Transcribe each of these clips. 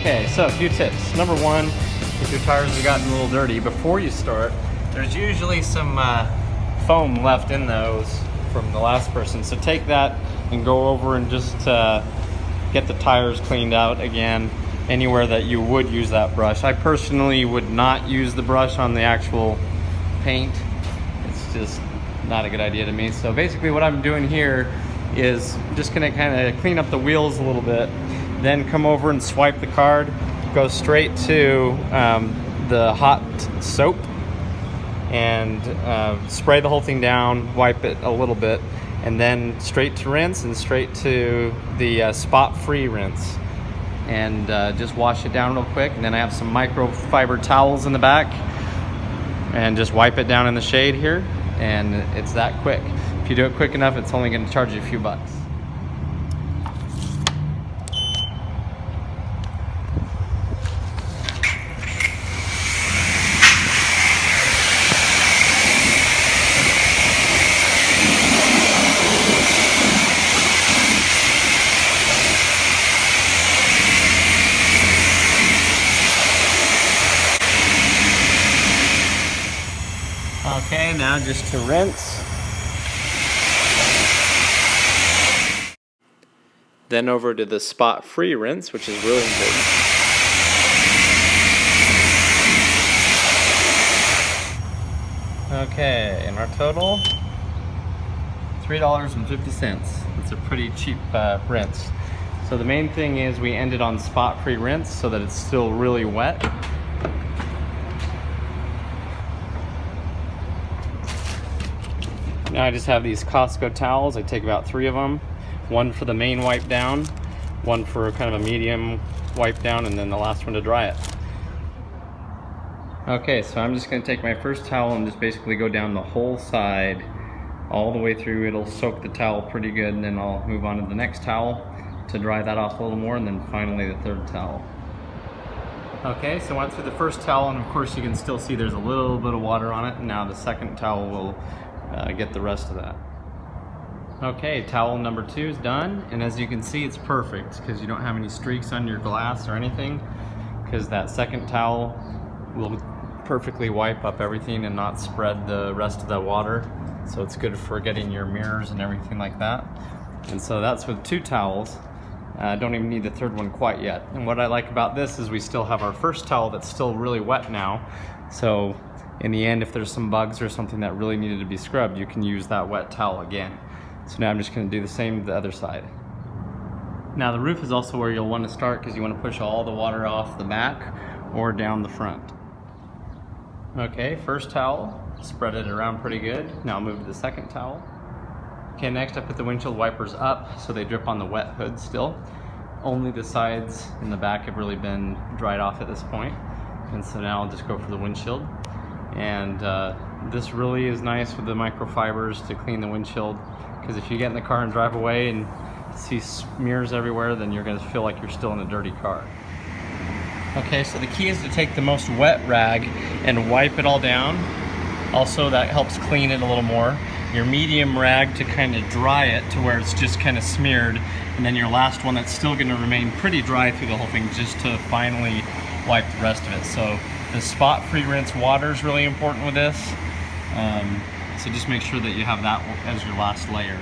Okay, so a few tips. Number one, if your tires have gotten a little dirty, before you start, there's usually some foam left in those from the last person. So take that and go over and just get the tires cleaned out again, anywhere that you would use that brush. I personally would not use the brush on the actual paint. It's just not a good idea to me. So basically what I'm doing here is just gonna kind of clean up the wheels a little bit, then come over and swipe the card, go straight to the hot soap and spray the whole thing down, wipe it a little bit, and then straight to rinse and straight to the spot-free rinse. And just wash it down real quick. And then I have some microfiber towels in the back and just wipe it down in the shade here, and it's that quick. If you do it quick enough, it's only going to charge you a few bucks. Okay, now just to rinse. Then over to the spot-free rinse, which is really important. Okay, and our total, $3.50. It's a pretty cheap rinse. So the main thing is we ended on spot-free rinse so that it's still really wet. Now I just have these Costco towels. I take about 3 of them. One for the main wipe down, one for kind of a medium wipe down, and then the last one to dry it. Okay, so I'm just gonna take my first towel and just basically go down the whole side, all the way through. It'll soak the towel pretty good, and then I'll move on to the next towel to dry that off a little more, and then finally the third towel. Okay, so I went through the first towel, and of course you can still see there's a little bit of water on it, and now the second towel will get the rest of that. Okay, towel number 2 is done, and as you can see it's perfect because you don't have any streaks on your glass or anything, because that second towel will perfectly wipe up everything and not spread the rest of the water, so it's good for getting your mirrors and everything like that. And so that's with 2 towels. Don't even need the third one quite yet. And what I like about this is we still have our first towel that's still really wet now, so in the end, if there's some bugs or something that really needed to be scrubbed, you can use that wet towel again. So now I'm just going to do the same to the other side. Now the roof is also where you'll want to start because you want to push all the water off the back or down the front. Okay, first towel, spread it around pretty good. Now I'll move to the second towel. Okay, next I put the windshield wipers up so they drip on the wet hood still. Only the sides and the back have really been dried off at this point. And so now I'll just go for the windshield. And this really is nice with the microfibers to clean the windshield, because if you get in the car and drive away and see smears everywhere, then you're going to feel like you're still in a dirty car. Okay, so the key is to take the most wet rag and wipe it all down. Also, that helps clean it a little more. Your medium rag to kind of dry it to where it's just kind of smeared, and then your last one that's still going to remain pretty dry through the whole thing, just to finally wipe the rest of it. So the spot-free rinse water is really important with this. So just make sure that you have that as your last layer.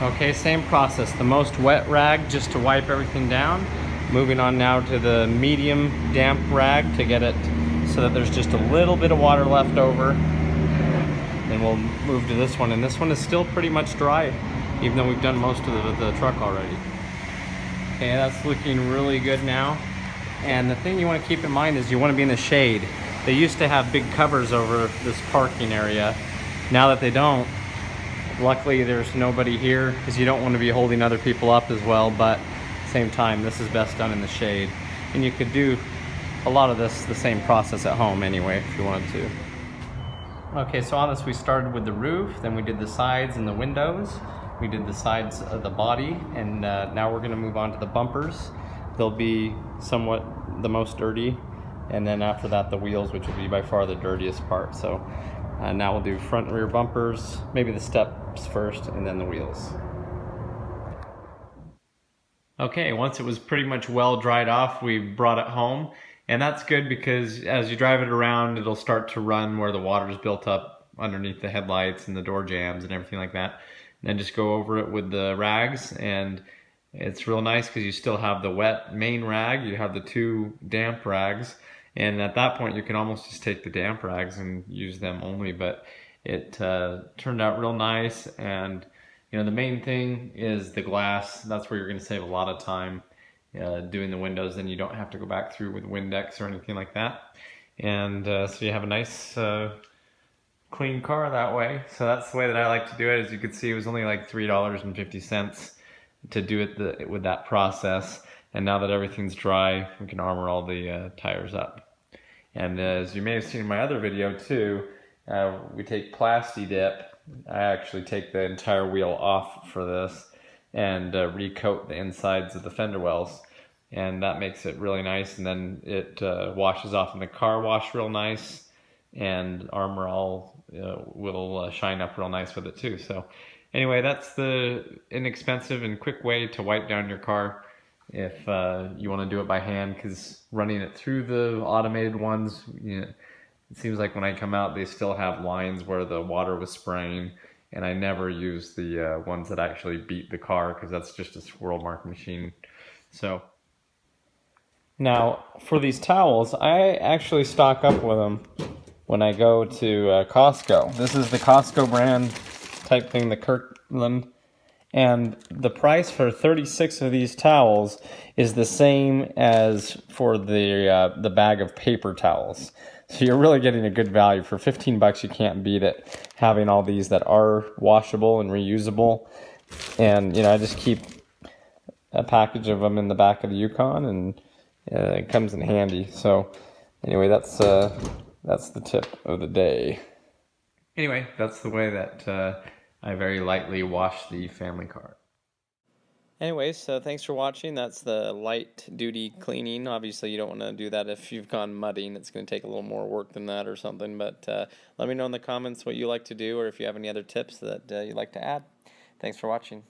Okay, same process. The most wet rag just to wipe everything down. Moving on now to the medium damp rag to get it so that there's just a little bit of water left over. Then we'll move to this one, and this one is still pretty much dry, even though we've done most of the truck already. Okay, that's looking really good now. And the thing you want to keep in mind is you want to be in the shade. They used to have big covers over this parking area. Now that they don't, luckily there's nobody here because you don't want to be holding other people up as well, but at the same time, this is best done in the shade. And you could do a lot of this, the same process at home anyway, if you wanted to. Okay, so on this we started with the roof, then we did the sides and the windows. We did the sides of the body, and now we're gonna move on to the bumpers. They'll be somewhat the most dirty, and then after that the wheels, which will be by far the dirtiest part. So now we'll do front and rear bumpers, maybe the steps first and then the wheels. Okay, once it was pretty much well dried off, we brought it home. And that's good because as you drive it around, it'll start to run where the water's built up underneath the headlights and the door jambs and everything like that. And then just go over it with the rags, and it's real nice because you still have the wet main rag, you have the two damp rags, and at that point you can almost just take the damp rags and use them only. But it turned out real nice, and the main thing is the glass. That's where you're going to save a lot of time doing the windows, and you don't have to go back through with Windex or anything like that. And so you have a nice clean car that way. So that's the way that I like to do it. As you can see, it was only like $3.50 to do it with that process. And now that everything's dry, we can armor all the tires up. And as you may have seen in my other video too, we take Plasti Dip. I actually take the entire wheel off for this and recoat the insides of the fender wells, and that makes it really nice. And then it washes off in the car wash real nice, and Armor All will shine up real nice with it too. So anyway, that's the inexpensive and quick way to wipe down your car if you want to do it by hand, because running it through the automated ones, it seems like when I come out, they still have lines where the water was spraying, and I never use the ones that actually beat the car, because that's just a swirl mark machine. So now for these towels, I actually stock up with them when I go to Costco. This is the Costco brand type thing, the Kirkland. And the price for 36 of these towels is the same as for the bag of paper towels. So you're really getting a good value. For 15 bucks, you can't beat it, having all these that are washable and reusable. And, I just keep a package of them in the back of the Yukon, and it comes in handy. So anyway, that's the tip of the day. Anyway, that's the way that I very lightly wash the family car. Anyways, so thanks for watching. That's the light duty cleaning. Obviously, you don't want to do that if you've gone mudding. It's going to take a little more work than that or something. But let me know in the comments what you like to do, or if you have any other tips that you'd like to add. Thanks for watching.